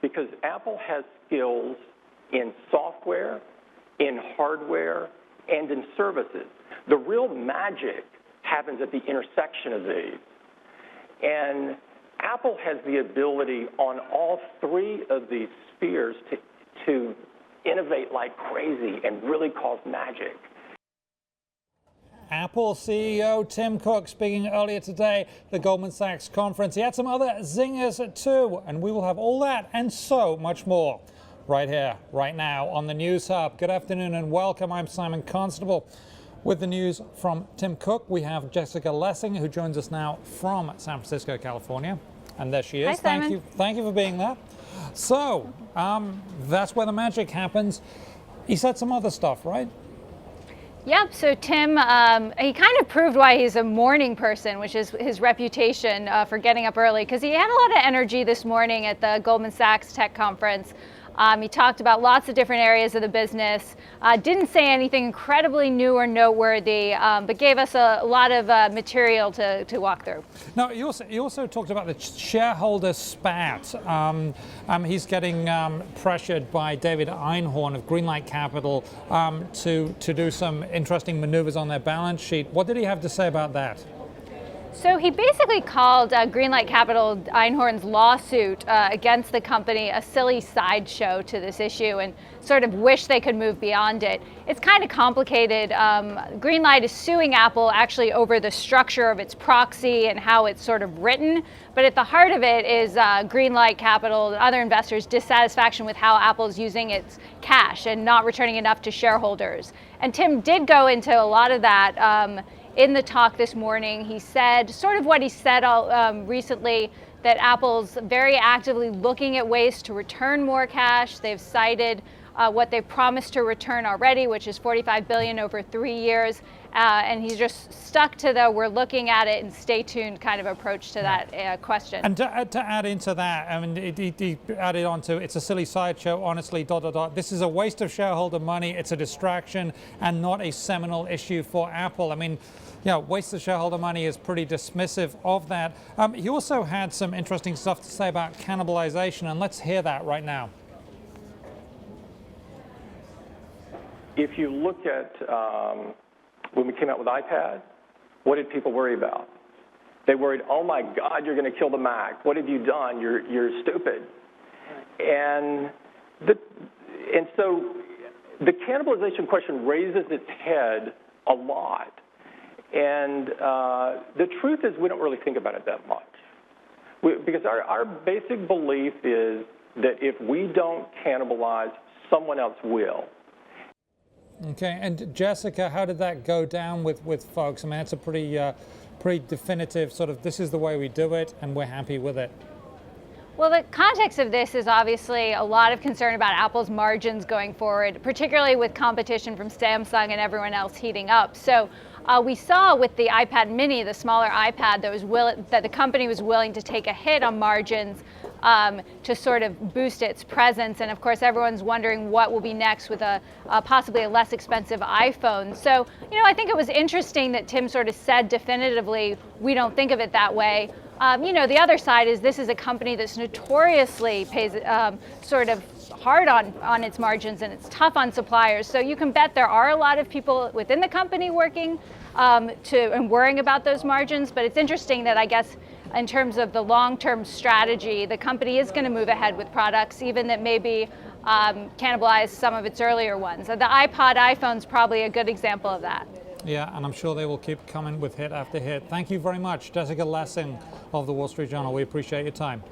because Apple has skills in software, in hardware, and in services. The real magic happens at the intersection of these. And Apple has the ability on all three of these spheres to innovate like crazy and really cause magic. Apple CEO Tim Cook speaking earlier today at the Goldman Sachs conference. He had some other zingers too, and we will have all that and so much more right here, right now on the News Hub. Good afternoon and welcome. I'm Simon Constable. With the news from Tim Cook, we have Jessica Lessin, who joins us now from San Francisco, California. And there she is. Hi, Simon. Thank you for being there. So, that's where the magic happens. He said some other stuff, right? Yep, so Tim, he kind of proved why he's a morning person, which is his reputation for getting up early, because he had a lot of energy this morning at the Goldman Sachs Tech Conference. He talked about lots of different areas of the business, didn't say anything incredibly new or noteworthy, but gave us a lot of material to walk through. Now, he also talked about the shareholder spat. He's getting pressured by David Einhorn of Greenlight Capital to do some interesting maneuvers on their balance sheet. What did he have to say about that? So he basically called Greenlight Capital Einhorn's lawsuit against the company a silly sideshow to this issue and sort of wish they could move beyond it. It's kind of complicated. Greenlight is suing Apple actually over the structure of its proxy and how it's sort of written. But at the heart of it is Greenlight Capital and other investors' dissatisfaction with how Apple is using its cash and not returning enough to shareholders. And Tim did go into a lot of that in the talk this morning. He said sort of what he said recently, that Apple's very actively looking at ways to return more cash. They've cited what they've promised to return already, which is $45 billion over 3 years. And he's just stuck to the we're looking at it and stay tuned kind of approach to that question. And to add into that, I mean, he added on to it's a silly sideshow, honestly, ... This is a waste of shareholder money. It's a distraction and not a seminal issue for Apple. I mean, yeah, waste of shareholder money is pretty dismissive of that. He also had some interesting stuff to say about cannibalization, and let's hear that right now. If you look at when we came out with iPad, what did people worry about? They worried, oh my God, you're going to kill the Mac. What have you done? You're stupid. And so the cannibalization question raises its head a lot. And the truth is we don't really think about it that much. Because our basic belief is that if we don't cannibalize, someone else will. Okay, and Jessica, how did that go down with folks? I mean, it's a pretty definitive sort of, this is the way we do it, and we're happy with it. Well, the context of this is obviously a lot of concern about Apple's margins going forward, particularly with competition from Samsung and everyone else heating up. So we saw with the iPad mini, the smaller iPad, that the company was willing to take a hit on margins to sort of boost its presence. And of course, everyone's wondering what will be next with possibly a less expensive iPhone. So, you know, I think it was interesting that Tim sort of said definitively, we don't think of it that way. You know, the other side is this is a company that's notoriously pays sort of hard on its margins, and it's tough on suppliers. So you can bet there are a lot of people within the company working and worrying about those margins. But it's interesting that I guess in terms of the long-term strategy, the company is going to move ahead with products, even that maybe cannibalize some of its earlier ones. The iPhone's probably a good example of that. Yeah, and I'm sure they will keep coming with hit after hit. Thank you very much, Jessica Lessin of the Wall Street Journal. We appreciate your time.